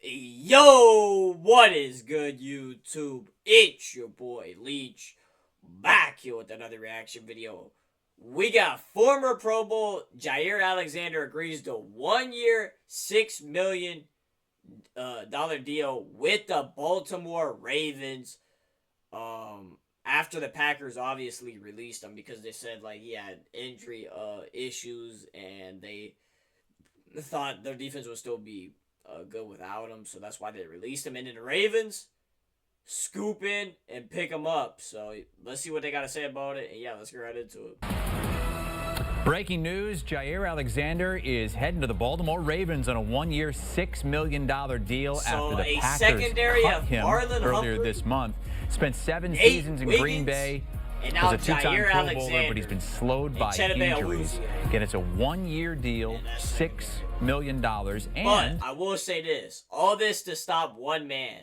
Yo, what is good, YouTube? It's your boy Leach, back here with another reaction video. We got former Pro Bowl Jaire Alexander agrees to 1 year, $6 million dollar deal with the Baltimore Ravens. After the Packers obviously released him because they said like he had injury issues and they thought their defense would still be good without him, so that's why they released him. And then the Ravens scoop in and pick him up. So let's see what they got to say about it. And yeah, let's get right into it. Breaking news, Jaire Alexander is heading to the Baltimore Ravens on a 1 year, $6 million deal after the Packers cut him earlier this month. Spent 7 seasons in Green Bay. And now was a two-time Pro Alexander, Bowler, but he's been slowed by injuries. Again, it's a 1 year deal, $6 million. And but I will say this, all this to stop one man,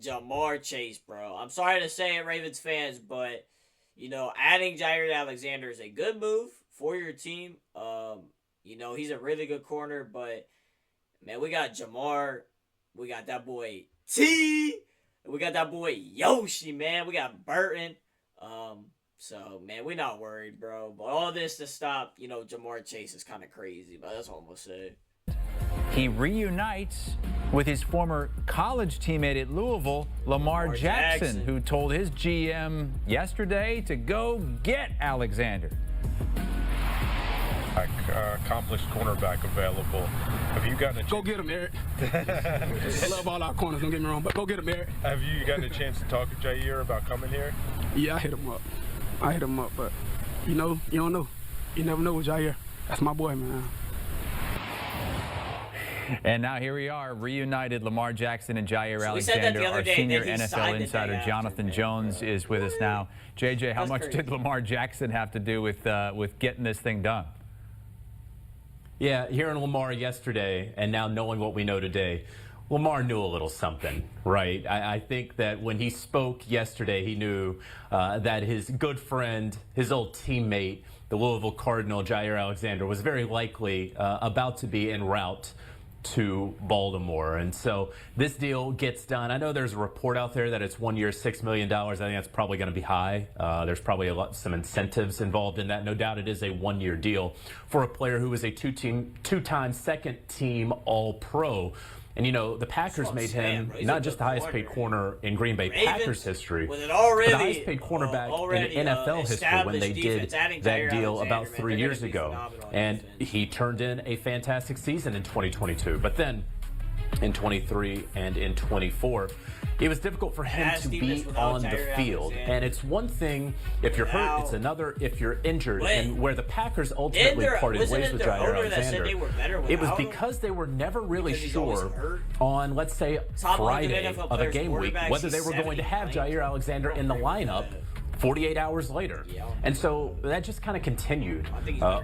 Ja'Marr Chase, bro. I'm sorry to say it, Ravens fans, but, you know, adding Jaire Alexander is a good move for your team. You know, he's a really good corner, but, man, we got Ja'Marr. We got that boy T. We got that boy Yoshi, man. We got Burton. So, man, we're not worried, bro. But all this to stop, you know, Ja'Marr Chase is kind of crazy, but that's all I'm going to say. He reunites with his former college teammate at Louisville, Lamar Jackson, who told his GM yesterday to go get Alexander. Accomplished cornerback available. Have you gotten a chance? Go get him, Eric. I love all our corners, don't get me wrong, but go get him, Eric. Have you gotten a chance to talk to Jaire about coming here? Yeah, I hit him up, but you know, you don't know. You never know with Jaire. That's my boy, man. And now here we are, reunited. Lamar Jackson and Jaire Alexander. Our senior NFL insider Jonathan Jones is with us now. JJ, how much did Lamar Jackson have to do with getting this thing done? Yeah, hearing Lamar yesterday and now knowing what we know today, Lamar knew a little something, right? I think that when he spoke yesterday, he knew that his good friend, his old teammate, the Louisville Cardinal, Jaire Alexander, was very likely about to be en route to Baltimore. And so this deal gets done. I know there's a report out there that it's 1 year, $6 million. I think that's probably going to be high. There's probably some incentives involved in that. No doubt it is a 1 year deal for a player who was a two-time second team All-Pro. And, you know, the Packers made him not just the highest paid corner in Green Bay Packers history, but the highest paid cornerback in NFL history when they did that deal about 3 years ago. And he turned in a fantastic season in 2022. But then in 23 and in 24, it was difficult for him to be on the field. And it's one thing if you're hurt, it's another if you're injured. And where the Packers ultimately parted ways with Jaire Alexander, it was because they were never really sure on, let's say, Friday of a game week, whether they were going to have Jaire Alexander in the lineup 48 hours later. And so that just kind of continued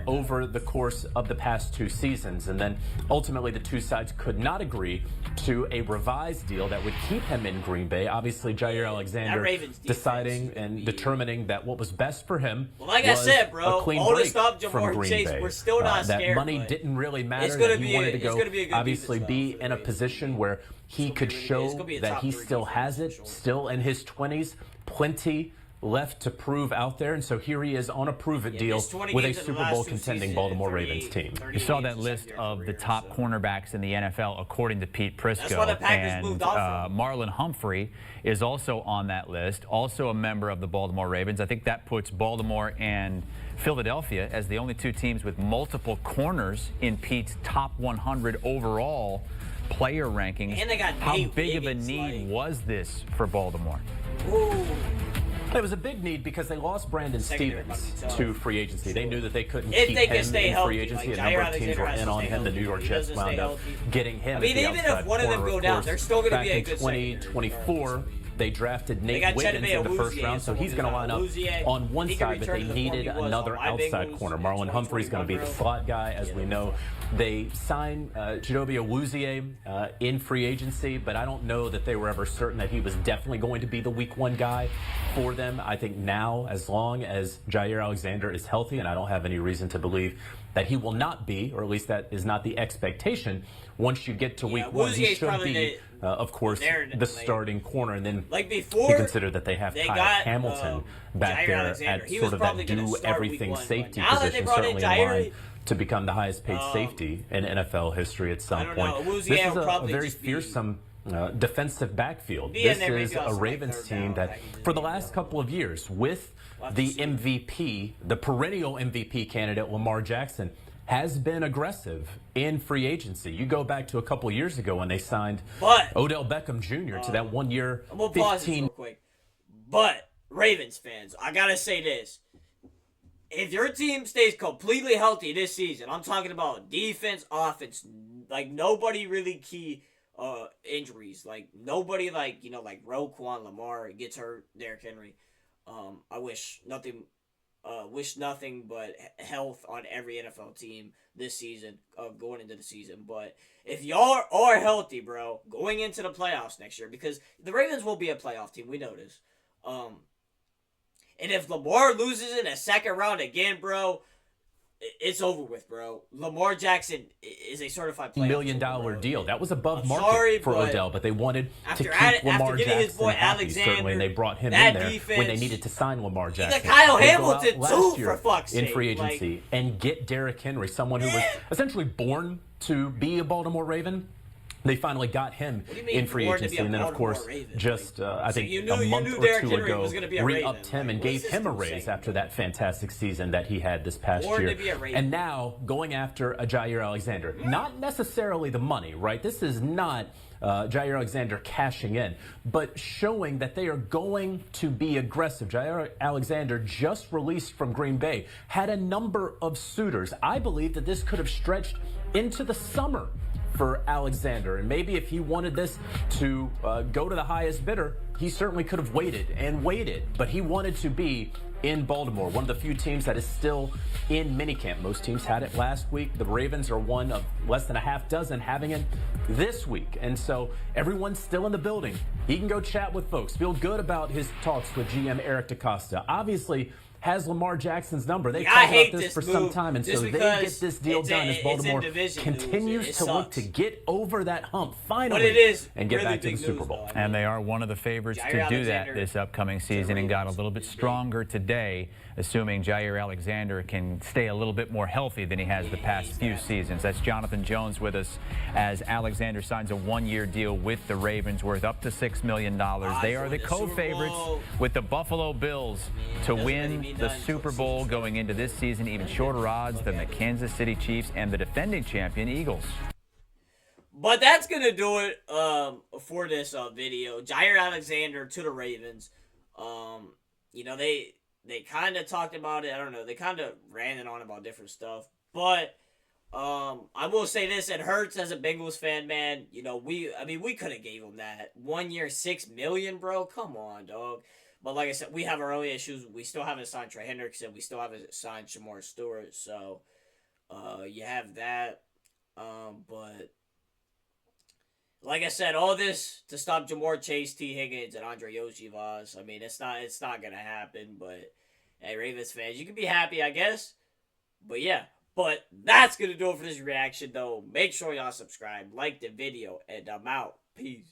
over the course of the past 2 seasons. And then ultimately the two sides could not agree to a revised deal that would keep him in Green Bay. Obviously, Jaire Alexander deciding and determining that what was best for him was a clean break from Green Bay. We're still not scared, that money didn't really matter. That he wanted to go, obviously, be in a position where he could show that he still has it, still in his 20s, plenty left to prove out there, and so here he is on a prove-it deal with a Super Bowl contending Baltimore Ravens team. You saw that list of the top cornerbacks in the NFL according to Pete Prisco, and Marlon Humphrey is also on that list, also a member of the Baltimore Ravens. I think that puts Baltimore and Philadelphia as the only 2 teams with multiple corners in Pete's top 100 overall player rankings. And they got How big of a need was this for Baltimore? Ooh. It was a big need because they lost Brandon Stevens to free agency. They knew that they couldn't keep him in free agency. A number of teams were in on him. The New York Jets wound up getting him. I mean, even if one of them go down, they're still going to be a good secondary. 2024. They drafted Nate Wiggins in the first round, so he's going to line up on one side, but they needed another outside corner. Marlon Humphrey's going to be the slot guy, as we know. They signed Chidobe Awuzie in free agency, but I don't know that they were ever certain that he was definitely going to be the week 1 guy for them. I think now, as long as Jaire Alexander is healthy, and I don't have any reason to believe that he will not be, or at least that is not the expectation. Once you get to week one, he Uzier's should be, of course, the starting corner. And then before you consider that they have Kyle got, Hamilton back JAIRE there Alexander. at He sort was of that do-everything safety position, certainly in line to become the highest-paid safety in NFL history at some point. This is a very fearsome defensive backfield. This is a Ravens team that, for the last couple of years, with the MVP, the perennial MVP candidate Lamar Jackson, has been aggressive in free agency. You go back to a couple years ago when they signed Odell Beckham Jr. to that 1 year, I'm gonna pause this real quick. But Ravens fans, I gotta say this: if your team stays completely healthy this season, I'm talking about defense, offense, like nobody really key injuries, like nobody like Roquan, Lamar gets hurt, Derrick Henry. I wish nothing but health on every NFL team this season, going into the season. But if y'all are healthy, bro, going into the playoffs next year, because the Ravens will be a playoff team, we know this. And if Lamar loses in a second round again, bro, it's over with, bro. Lamar Jackson is a certified playoff. $1 million deal. That was above market for Odell, but they wanted to keep Lamar Jackson happy, certainly, and they brought him in there when they needed to sign Lamar Jackson. Kyle Hamilton, too, for fuck's sake. In free agency, and get Derrick Henry, someone who was essentially born to be a Baltimore Raven. They finally got him in free agency, and then, of course, just I think a month or two ago, re-upped him and gave him a raise after that fantastic season that he had this past year. And now going after a JAIRE Alexander. Not necessarily the money, right? This is not JAIRE Alexander cashing in, but showing that they are going to be aggressive. JAIRE Alexander, just released from Green Bay, had a number of suitors. I believe that this could have stretched into the summer for Alexander, and maybe if he wanted this to go to the highest bidder, he certainly could have waited and waited, but he wanted to be in Baltimore, one of the few teams that is still in minicamp. Most teams had it last week. The Ravens are one of less than a half dozen having it this week, and so everyone's still in the building. He can go chat with folks, feel good about his talks with GM Eric DeCosta. Obviously has Lamar Jackson's number. They've talked about this for some time, and so they get this deal done as Baltimore continues to look to get over that hump finally and get back to the Super Bowl. And they are one of the favorites to do that this upcoming season, and got a little bit stronger today, assuming JAIRE Alexander can stay a little bit more healthy than he has the past few seasons. That's Jonathan Jones with us as Alexander signs a one-year deal with the Ravens worth up to $6 million. They are the co-favorites with the Buffalo Bills to win the Super Bowl going into this season, even shorter odds than the Kansas City Chiefs and the defending champion Eagles. But that's going to do it for this video. JAIRE Alexander to the Ravens. You know, they kind of talked about it. I don't know. They kind of ran on about different stuff. But I will say this. It hurts as a Bengals fan, man. You know, we could have gave him that. 1 year, $6 million, bro. Come on, dog. But like I said, we have our own issues. We still haven't signed Trey Hendrickson. We still haven't signed Shamar Stewart. So, you have that. But like I said, all this to stop Jamar Chase, T. Higgins, and Andre Yoshivas. I mean, it's not gonna happen. But hey, Ravens fans, you can be happy, I guess. But yeah, but that's gonna do it for this reaction, though. Make sure y'all subscribe, like the video, and I'm out. Peace.